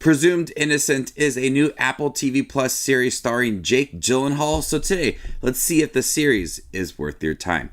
Presumed Innocent is a new Apple TV Plus series starring Jake Gyllenhaal. So today, let's see if the series is worth your time.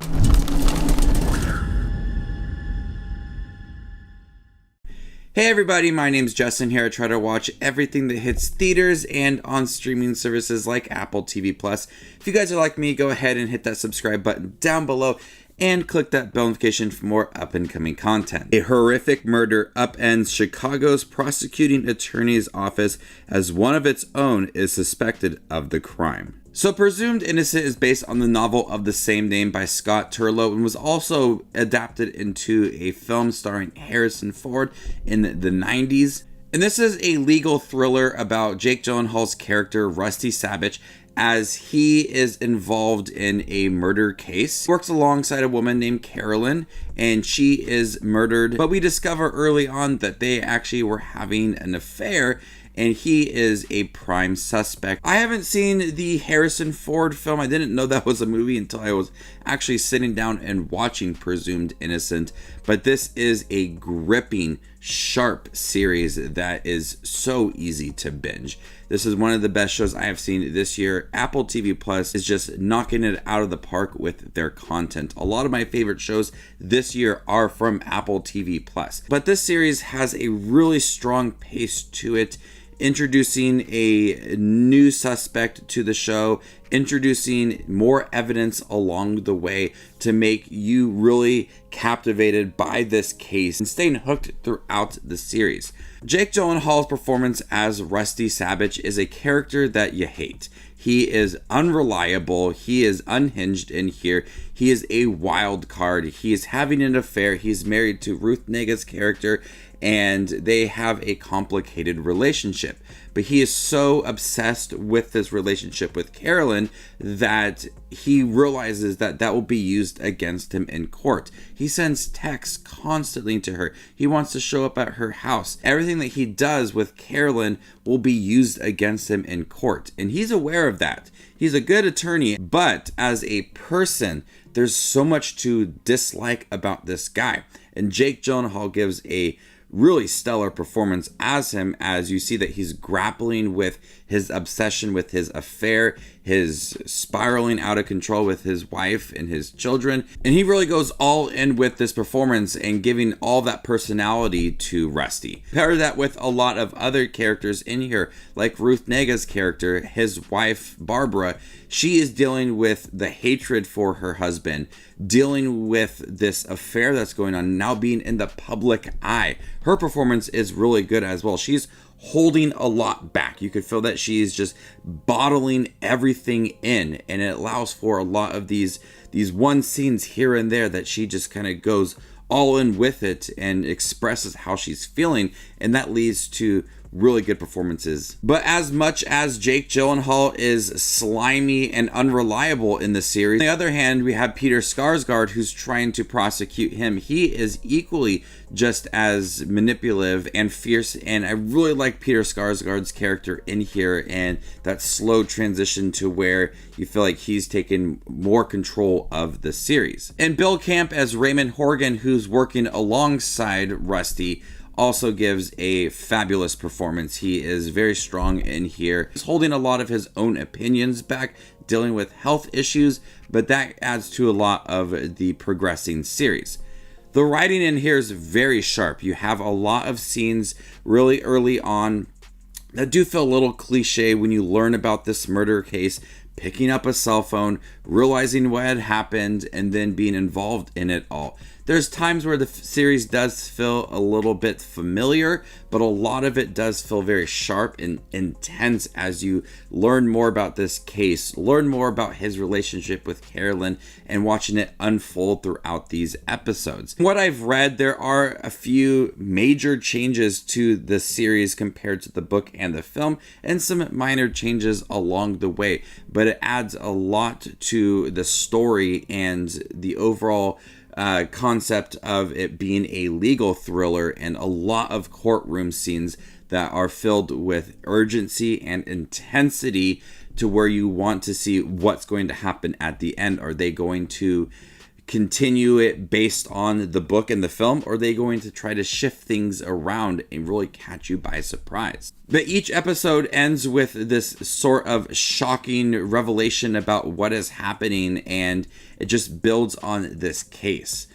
Hey everybody, my name's Justin here. I try to watch everything that hits theaters and on streaming services like Apple TV Plus. If you guys are like me, go ahead and hit that subscribe button down below and click that bell notification for more up-and-coming content. A horrific murder upends Chicago's prosecuting attorney's office as one of its own is suspected of the crime. So Presumed Innocent is based on the novel of the same name by Scott Turlow and was also adapted into a film starring Harrison Ford in the 90s. And this is a legal thriller about Jake Gyllenhaal's character, Rusty Sabich, as he is involved in a murder case. He works alongside a woman named Carolyn, and she is murdered. But we discover early on that they actually were having an affair, and he is a prime suspect. I haven't seen the Harrison Ford film. I didn't know that was a movie until I was actually sitting down and watching Presumed Innocent. But this is a gripping, sharp series that is so easy to binge. This is one of the best shows I have seen this year. Apple TV Plus is just knocking it out of the park with their content. A lot of my favorite shows this year are from Apple TV Plus. But this series has a really strong pace to it, introducing a new suspect to the show, introducing more evidence along the way to make you really captivated by this case and staying hooked throughout the series. Jake Gyllenhaal's performance as Rusty Sabich is a character that you hate. He is unreliable. He is unhinged in here. He is a wild card. He is having an affair. He's married to Ruth Negga's character, and they have a complicated relationship. But he is so obsessed with this relationship with Carolyn that he realizes that that will be used against him in court. He sends texts constantly to her. He wants to show up at her house. Everything that he does with Carolyn will be used against him in court. And he's aware of that. He's a good attorney, but as a person, there's so much to dislike about this guy. And Jake Gyllenhaal gives a really stellar performance as him, as you see that he's grappling with his obsession with his affair, his spiraling out of control with his wife and his children. And he really goes all in with this performance and giving all that personality to Rusty. Pair that with a lot of other characters in here, like Ruth Negga's character, his wife, Barbara. She is dealing with the hatred for her husband, dealing with this affair that's going on, now being in the public eye. Her performance is really good as well. She's holding a lot back. You could feel that she's just bottling everything in, and it allows for a lot of these one scenes here and there that she just kind of goes all in with it and expresses how she's feeling, and that leads to really good performances. But as much as Jake Gyllenhaal is slimy and unreliable in the series, on the other hand, we have Peter Skarsgård who's trying to prosecute him. He is equally just as manipulative and fierce, and I really like Peter Skarsgård's character in here and that slow transition to where you feel like he's taken more control of the series. And Bill Camp as Raymond Horgan, who's working alongside Rusty, also gives a fabulous performance. He is very strong in here. He's holding a lot of his own opinions back, dealing with health issues, but that adds to a lot of the progressing series. The writing in here is very sharp. You have a lot of scenes really early on that do feel a little cliche when you learn about this murder case, picking up a cell phone, realizing what had happened, and then being involved in it all. There's times where the series does feel a little bit familiar, but a lot of it does feel very sharp and intense as you learn more about this case, learn more about his relationship with Carolyn, and watching it unfold throughout these episodes. What I've read, there are a few major changes to the series compared to the book and the film, and some minor changes along the way, but it adds a lot to the story and the overall concept of it being a legal thriller, and a lot of courtroom scenes that are filled with urgency and intensity to where you want to see what's going to happen at the end. Are they going to continue it based on the book and the film, or are they going to try to shift things around and really catch you by surprise? But each episode ends with this sort of shocking revelation about what is happening, and it just builds on this case.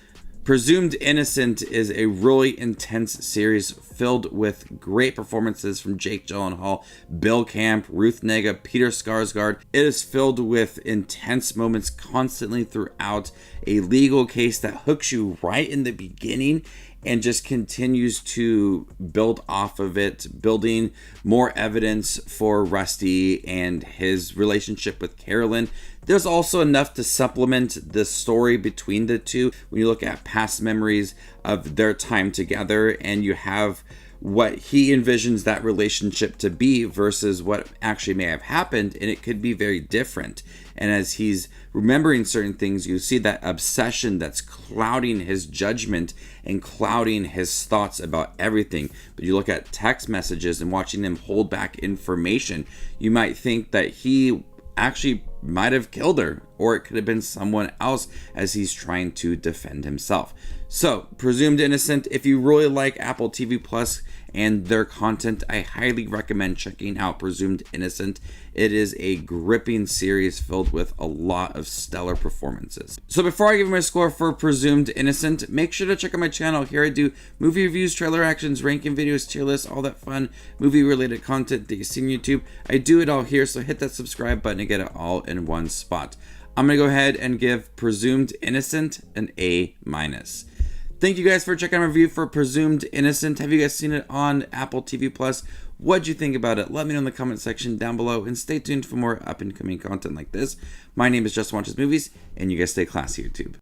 Presumed Innocent is a really intense series filled with great performances from Jake Gyllenhaal, Bill Camp, Ruth Negga, Peter Skarsgård. It is filled with intense moments constantly throughout, a legal case that hooks you right in the beginning and just continues to build off of it, building more evidence for Rusty and his relationship with Carolyn. There's also enough to supplement the story between the two when you look at past memories of their time together, and you have what he envisions that relationship to be versus what actually may have happened, and it could be very different. And as he's remembering certain things, you see that obsession that's clouding his judgment and clouding his thoughts about everything. But you look at text messages and watching him hold back information, you might think that he actually might have killed her, or it could have been someone else as he's trying to defend himself. So, Presumed Innocent, if you really like Apple TV Plus and their content, I highly recommend checking out Presumed Innocent. It is a gripping series filled with a lot of stellar performances. So before I give my score for Presumed Innocent, make sure to check out my channel. Here I do movie reviews, trailer actions, ranking videos, tier lists, all that fun movie related content that you see on YouTube. I do it all here, so hit that subscribe button to get it all in one spot. I'm going to go ahead and give Presumed Innocent an A-. Thank you guys for checking out my review for Presumed Innocent. Have you guys seen it on Apple TV Plus? What'd you think about it? Let me know in the comment section down below, and stay tuned for more up and coming content like this. My name is Just Watches Movies, and you guys stay classy, YouTube.